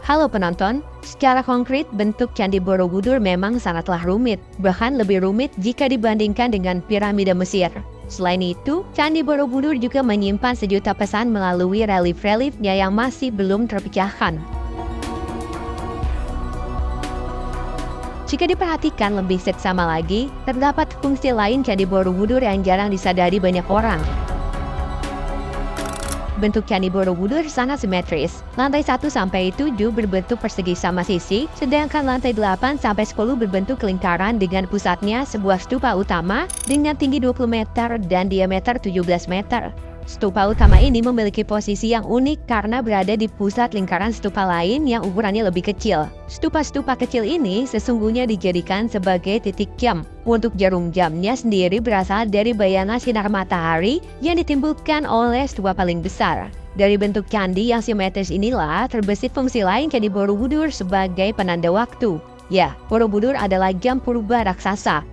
Halo penonton, secara konkret bentuk Candi Borobudur memang sangatlah rumit, bahkan lebih rumit jika dibandingkan dengan piramida Mesir. Selain itu, Candi Borobudur juga menyimpan sejuta pesan melalui relief-reliefnya yang masih belum terpecahkan. Jika diperhatikan lebih seksama lagi, terdapat fungsi lain Candi Borobudur yang jarang disadari banyak orang. Bentuk Candi Borobudur sangat simetris. Lantai 1-7 berbentuk persegi sama sisi, sedangkan lantai 8-10 berbentuk lingkaran dengan pusatnya sebuah stupa utama dengan tinggi 20 meter dan diameter 17 meter. Stupa utama ini memiliki posisi yang unik karena berada di pusat lingkaran stupa lain yang ukurannya lebih kecil. Stupa-stupa kecil ini sesungguhnya dijadikan sebagai titik jam. Untuk jarum jamnya sendiri berasal dari bayangan sinar matahari yang ditimbulkan oleh stupa paling besar. Dari bentuk candi yang simetris inilah terbesit fungsi lain Candi Borobudur sebagai penanda waktu. Ya, Borobudur adalah jam purba raksasa.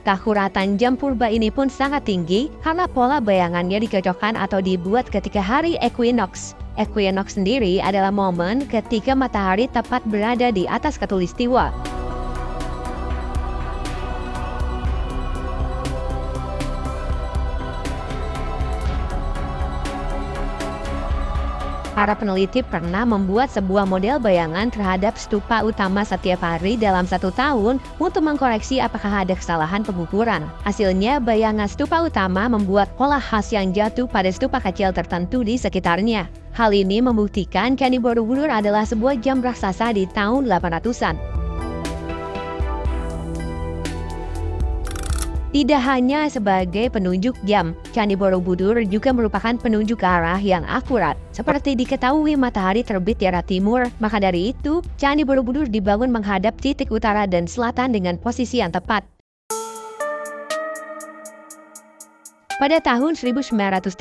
Keakuratan jam purba ini pun sangat tinggi karena pola bayangannya dicocokkan atau dibuat ketika hari equinox. Equinox sendiri adalah momen ketika matahari tepat berada di atas khatulistiwa. Para peneliti pernah membuat sebuah model bayangan terhadap stupa utama setiap hari dalam 1 tahun untuk mengkoreksi apakah ada kesalahan pengukuran. Hasilnya, bayangan stupa utama membuat pola khas yang jatuh pada stupa kecil tertentu di sekitarnya. Hal ini membuktikan Candi Borobudur adalah sebuah jam raksasa di tahun 800-an. Tidak hanya sebagai penunjuk jam, Candi Borobudur juga merupakan penunjuk arah yang akurat. Seperti diketahui matahari terbit di arah timur, maka dari itu, Candi Borobudur dibangun menghadap titik utara dan selatan dengan posisi yang tepat. Pada tahun 1931,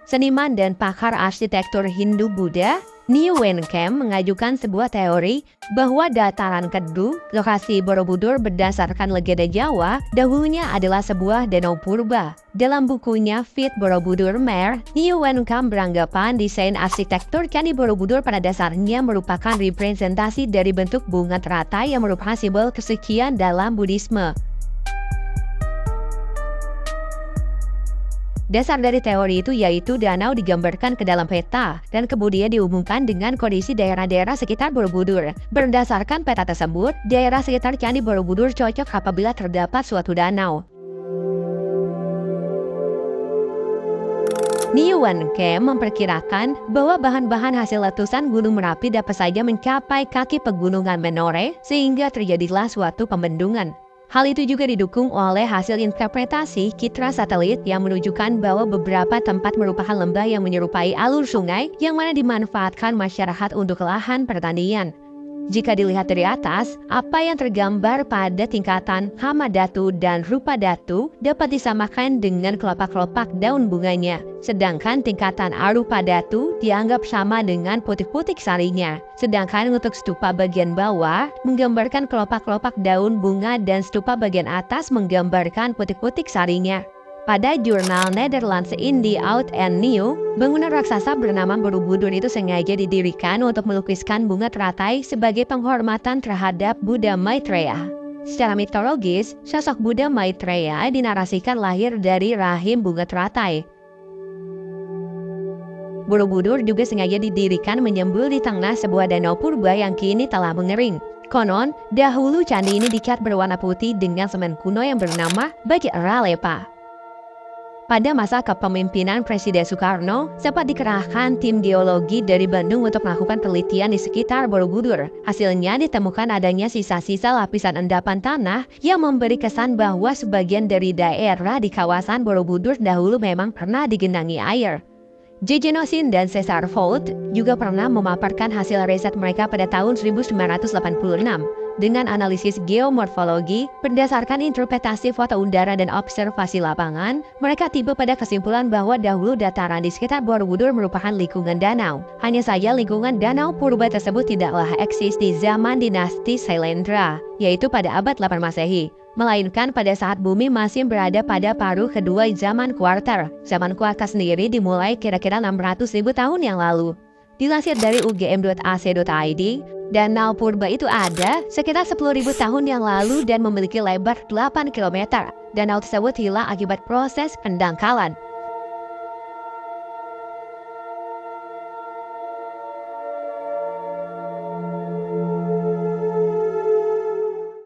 seniman dan pakar arsitektur Hindu-Buddha, Niu Wen Kem mengajukan sebuah teori bahwa dataran Kedu, lokasi Borobudur berdasarkan legenda Jawa, dahulunya adalah sebuah danau purba. Dalam bukunya Fit Borobudur Mer, Niu Wen Kem beranggapan desain arsitektur Candi Borobudur pada dasarnya merupakan representasi dari bentuk bunga teratai yang merupakan simbol kesucian dalam Buddhisme. Dasar dari teori itu yaitu danau digambarkan ke dalam peta dan kemudian diumumkan dengan kondisi daerah-daerah sekitar Borobudur. Berdasarkan peta tersebut, daerah sekitar Candi Borobudur cocok apabila terdapat suatu danau. Niu Wen Kem memperkirakan bahwa bahan-bahan hasil letusan Gunung Merapi dapat saja mencapai kaki pegunungan Menore sehingga terjadilah suatu pembendungan. Hal itu juga didukung oleh hasil interpretasi citra satelit yang menunjukkan bahwa beberapa tempat merupakan lembah yang menyerupai alur sungai yang mana dimanfaatkan masyarakat untuk lahan pertanian. Jika dilihat dari atas, apa yang tergambar pada tingkatan hama datu dan rupa datu dapat disamakan dengan kelopak-kelopak daun bunganya. Sedangkan tingkatan arupa datu dianggap sama dengan putik-putik sarinya. Sedangkan untuk stupa bagian bawah menggambarkan kelopak-kelopak daun bunga dan stupa bagian atas menggambarkan putik-putik sarinya. Pada jurnal Nederlandse Indie Oud en Nieuw, bangunan raksasa bernama Borobudur itu sengaja didirikan untuk melukiskan bunga teratai sebagai penghormatan terhadap Buddha Maitreya. Secara mitologis, sosok Buddha Maitreya dinarasikan lahir dari rahim bunga teratai. Borobudur juga sengaja didirikan menyembul di tengah sebuah danau purba yang kini telah mengering. Konon, dahulu candi ini dicat berwarna putih dengan semen kuno yang bernama Bajak Ralepa. Pada masa kepemimpinan Presiden Soekarno, sempat dikerahkan tim geologi dari Bandung untuk melakukan penelitian di sekitar Borobudur. Hasilnya ditemukan adanya sisa-sisa lapisan endapan tanah yang memberi kesan bahwa sebagian dari daerah di kawasan Borobudur dahulu memang pernah digenangi air. J.J. Nosin dan Cesar Fout juga pernah memaparkan hasil riset mereka pada tahun 1986. Dengan analisis geomorfologi, berdasarkan interpretasi foto udara dan observasi lapangan, mereka tiba pada kesimpulan bahwa dahulu dataran di sekitar Borobudur merupakan lingkungan danau. Hanya saja lingkungan danau purba tersebut tidaklah eksis di zaman dinasti Sailendra, yaitu pada abad 8 Masehi. Melainkan pada saat bumi masih berada pada paruh kedua zaman kuarter. Zaman kuarter sendiri dimulai kira-kira 600.000 tahun yang lalu. Dilansir dari ugm.ac.id, Danau Purba itu ada sekitar 10.000 tahun yang lalu dan memiliki lebar 8 km. Danau tersebut hilang akibat proses pendangkalan.